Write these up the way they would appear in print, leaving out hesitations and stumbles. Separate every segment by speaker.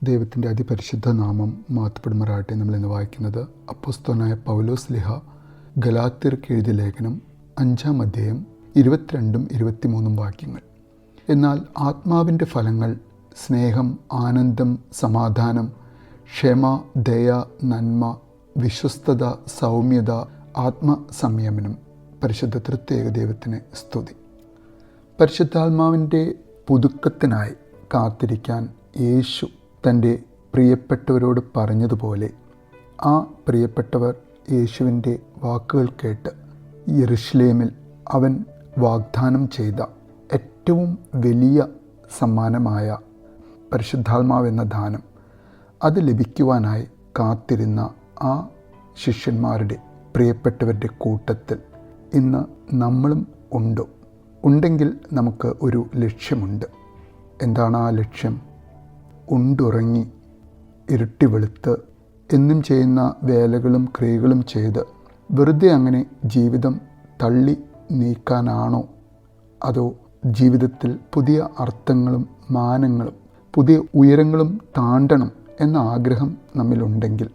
Speaker 1: ദൈവത്തിൻ്റെ അതിപരിശുദ്ധ നാമം മഹത്വപ്പെടുമാറാകട്ടെ. നമ്മളിന്ന് വായിക്കുന്നത് അപ്പോസ്തലനായ പൗലോസ് ലിഹ ഗലാത്യർക്ക് എഴുതിയ ലേഖനം 5-ാം അധ്യായം 22-23 വാക്യങ്ങൾ. എന്നാൽ ആത്മാവിൻ്റെ ഫലങ്ങൾ സ്നേഹം, ആനന്ദം, സമാധാനം, ക്ഷമ, ദയ, നന്മ, വിശ്വസ്തത, സൗമ്യത, ആത്മസംയമനം. പരിശുദ്ധ തൃത്യേക ദൈവത്തിന് സ്തുതി. പരിശുദ്ധാത്മാവിൻ്റെ പുതുക്കത്തിനായി കാത്തിരിക്കാൻ യേശു തൻ്റെ പ്രിയപ്പെട്ടവരോട് പറഞ്ഞതുപോലെ ആ പ്രിയപ്പെട്ടവർ യേശുവിൻ്റെ വാക്കുകൾ കേട്ട് യെരുശലേമിൽ അവൻ വാഗ്ദാനം ചെയ്ത ഏറ്റവും വലിയ സമ്മാനമായ പരിശുദ്ധാത്മാവെന്ന ദാനം അത് ലഭിക്കുവാനായി കാത്തിരുന്ന ആ ശിഷ്യന്മാരുടെ പ്രിയപ്പെട്ടവരുടെ കൂട്ടത്തിൽ ഇന്ന് നമ്മളും ഉണ്ടെങ്കിൽ നമുക്ക് ഒരു ലക്ഷ്യമുണ്ട്. എന്താണ് ആ ലക്ഷ്യം? ഉണ്ടുറങ്ങി ഇരുട്ടി വെളുത്ത് എന്നും ചെയ്യുന്ന വേലകളും ക്രിയകളും ചെയ്ത് വെറുതെ അങ്ങനെ ജീവിതം തള്ളി നീക്കാനാണോ, അതോ ജീവിതത്തിൽ പുതിയ അർത്ഥങ്ങളും മാനങ്ങളും പുതിയ ഉയരങ്ങളും താണ്ടണം എന്ന ആഗ്രഹം നമ്മിലുണ്ടെങ്കിൽ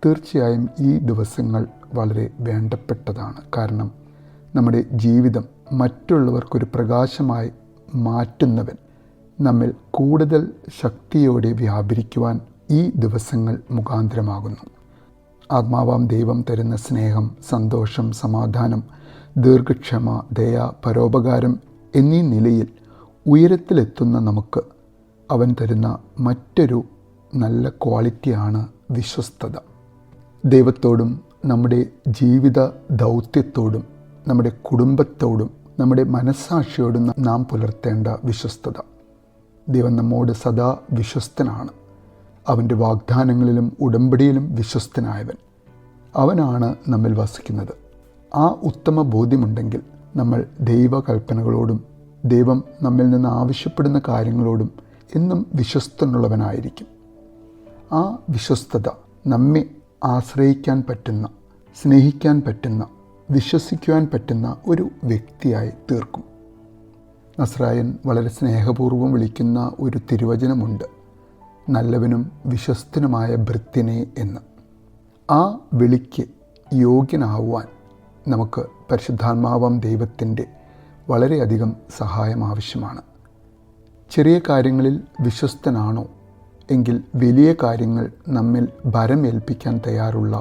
Speaker 1: തീർച്ചയായും ഈ ദിവസങ്ങൾ വളരെ വേണ്ടപ്പെട്ടതാണ്. കാരണം നമ്മുടെ ജീവിതം മറ്റുള്ളവർക്കൊരു പ്രകാശമായി മാറ്റുന്നവൻ നമ്മിൽ കൂടുതൽ ശക്തിയോടെ വ്യാപരിക്കുവാൻ ഈ ദിവസങ്ങൾ മുഖാന്തരമാകുന്നു. ആത്മാവാം ദൈവം തരുന്ന സ്നേഹം, സന്തോഷം, സമാധാനം, ദീർഘക്ഷമ, ദയ, പരോപകാരം എന്നീ നിലയിൽ ഉയരത്തിലെത്തുന്ന നമുക്ക് അവൻ തരുന്ന മറ്റൊരു നല്ല ക്വാളിറ്റിയാണ് വിശ്വസ്തത. ദൈവത്തോടും നമ്മുടെ ജീവിത ദൗത്യത്തോടും നമ്മുടെ കുടുംബത്തോടും നമ്മുടെ മനസ്സാക്ഷിയോടും നാം പുലർത്തേണ്ട വിശ്വസ്തത. ദൈവം നമ്മോട് സദാ വിശ്വസ്തനാണ്. അവൻ്റെ വാഗ്ദാനങ്ങളിലും ഉടമ്പടിയിലും വിശ്വസ്തനായവൻ. അവനാണ് നമ്മിൽ വസിക്കുന്നത്. ആ ഉത്തമ ബോധ്യമുണ്ടെങ്കിൽ നമ്മൾ ദൈവകൽപ്പനകളോടും ദൈവം നമ്മിൽ നിന്ന് ആവശ്യപ്പെടുന്ന കാര്യങ്ങളോടും എന്നും വിശ്വസ്തനുള്ളവനായിരിക്കും. ആ വിശ്വസ്തത നമ്മെ ആശ്രയിക്കാൻ പറ്റുന്ന, സ്നേഹിക്കാൻ പറ്റുന്ന, വിശ്വസിക്കുവാൻ പറ്റുന്ന ഒരു വ്യക്തിയായി തീർക്കും. നസ്രായൻ വളരെ സ്നേഹപൂർവ്വം വിളിക്കുന്ന ഒരു തിരുവചനമുണ്ട്, നല്ലവനും വിശ്വസ്തനുമായ ഭൃത്യനെ എന്ന്. ആ വിളിക്ക് യോഗ്യനാവുവാൻ നമുക്ക് പരിശുദ്ധാത്മാവാം ദൈവത്തിൻ്റെ വളരെയധികം സഹായം ആവശ്യമാണ്. ചെറിയ കാര്യങ്ങളിൽ വിശ്വസ്തനാണോ എങ്കിൽ വലിയ കാര്യങ്ങൾ നമ്മിൽ ഭരമേൽപ്പിക്കാൻ തയ്യാറുള്ള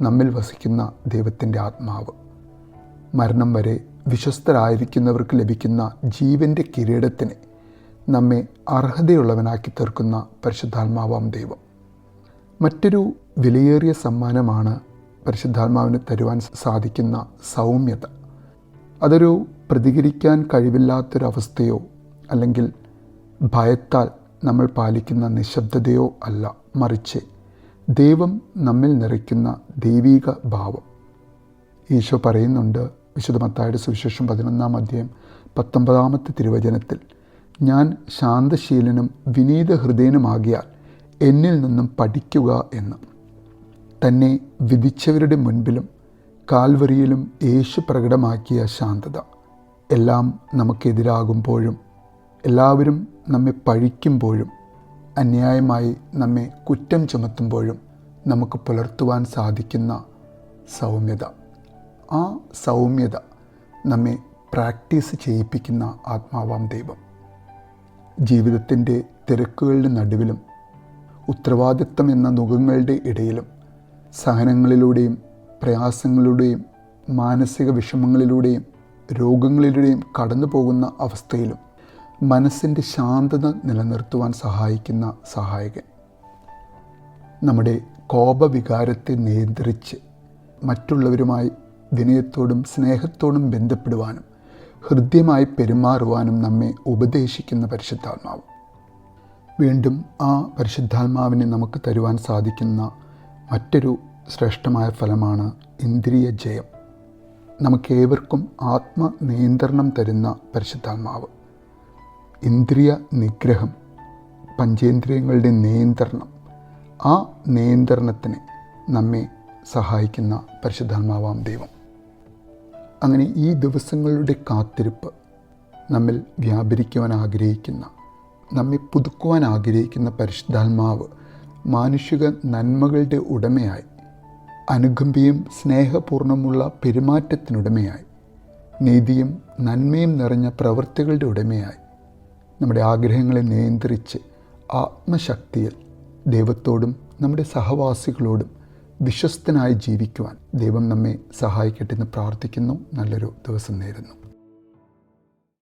Speaker 1: നമ്മിൽ വസിക്കുന്ന ദൈവത്തിൻ്റെ ആത്മാവ്. മരണം വരെ വിശ്വസ്തരായിരിക്കുന്നവർക്ക് ലഭിക്കുന്ന ജീവൻ്റെ കിരീടത്തിന് നമ്മെ അർഹതയുള്ളവനാക്കി തീർക്കുന്ന പരിശുദ്ധാത്മാവാം ദൈവം. മറ്റൊരു വിലയേറിയ സമ്മാനമാണ് പരിശുദ്ധാത്മാവിന് തരുവാൻ സാധിക്കുന്ന സൗമ്യത. അതൊരു പ്രതികരിക്കാൻ കഴിവില്ലാത്തൊരവസ്ഥയോ അല്ലെങ്കിൽ ഭയത്താൽ നമ്മൾ പാലിക്കുന്ന നിശബ്ദതയോ അല്ല, മറിച്ച് ദൈവം നമ്മിൽ നിറയ്ക്കുന്ന ദൈവീക ഭാവം. ഈശോ പറയുന്നുണ്ട് വിശുദ്ധ മത്തായിയുടെ സുവിശേഷം 11-ാം അധ്യായം 19-ാമത്തെ തിരുവചനത്തിൽ, ഞാൻ ശാന്തശീലനും വിനീത ഹൃദയനുമാകിയാൽ എന്നിൽ നിന്നും പഠിക്കുക എന്ന്. തന്നെ വിധിച്ചവരുടെ മുൻപിലും കാൽവരിയിലും യേശു പ്രകടമാക്കിയ ശാന്തത. എല്ലാം നമുക്കെതിരാകുമ്പോഴും എല്ലാവരും നമ്മെ പഴിക്കുമ്പോഴും അന്യായമായി നമ്മെ കുറ്റം ചുമത്തുമ്പോഴും നമുക്ക് പുലർത്തുവാൻ സാധിക്കുന്ന സൗമ്യത. ആ സൗമ്യത നമ്മെ പ്രാക്ടീസ് ചെയ്യിപ്പിക്കുന്ന ആത്മാവാം ദൈവം. ജീവിതത്തിൻ്റെ തിരക്കുകളുടെ നടുവിലും ഉത്തരവാദിത്തം എന്ന നുകങ്ങളുടെ ഇടയിലും സഹനങ്ങളിലൂടെയും പ്രയാസങ്ങളിലൂടെയും മാനസിക വിഷമങ്ങളിലൂടെയും രോഗങ്ങളിലൂടെയും കടന്നു പോകുന്ന അവസ്ഥയിലും മനസ്സിൻ്റെ ശാന്തത നിലനിർത്തുവാൻ സഹായിക്കുന്ന സഹായകൻ. നമ്മുടെ കോപവികാരത്തെ നിയന്ത്രിച്ച് മറ്റുള്ളവരുമായി വിനയത്തോടും സ്നേഹത്തോടും ബന്ധപ്പെടുവാനും ഹൃദ്യമായി പെരുമാറുവാനും നമ്മെ ഉപദേശിക്കുന്ന പരിശുദ്ധാത്മാവ്. വീണ്ടും ആ പരിശുദ്ധാത്മാവിനെ നമുക്ക് തരുവാൻ സാധിക്കുന്ന മറ്റൊരു ശ്രേഷ്ഠമായ ഫലമാണ് ഇന്ദ്രിയ ജയം. നമുക്കേവർക്കും ആത്മനിയന്ത്രണം തരുന്ന പരിശുദ്ധാത്മാവ്. ഇന്ദ്രിയ നിഗ്രഹം, പഞ്ചേന്ദ്രിയങ്ങളുടെ നിയന്ത്രണം, ആ നിയന്ത്രണത്തിന് നമ്മെ സഹായിക്കുന്ന പരിശുദ്ധാത്മാവാം ദൈവം. അങ്ങനെ ഈ ദിവസങ്ങളുടെ കാത്തിരിപ്പ് നമ്മിൽ വ്യാപരിക്കുവാൻ ആഗ്രഹിക്കുന്ന നമ്മെ പുതുക്കുവാൻ ആഗ്രഹിക്കുന്ന പരിശുദ്ധാത്മാവ് മാനുഷിക നന്മകളുടെ ഉടമയായി, അനുകമ്പയും സ്നേഹപൂർണ്ണമുള്ള പെരുമാറ്റത്തിനുടമയായി, നീതിയും നന്മയും നിറഞ്ഞ പ്രവൃത്തികളുടെ ഉടമയായി, നമ്മുടെ ആഗ്രഹങ്ങളെ നിയന്ത്രിച്ച് ആത്മശക്തിയിൽ ദൈവത്തോടും നമ്മുടെ സഹവാസികളോടും വിശ്വസ്തനായി ജീവിക്കുവാൻ ദൈവം നമ്മെ സഹായിക്കട്ടെ എന്ന് പ്രാർത്ഥിക്കുന്നു. നല്ലൊരു ദിവസം നേരുന്നു.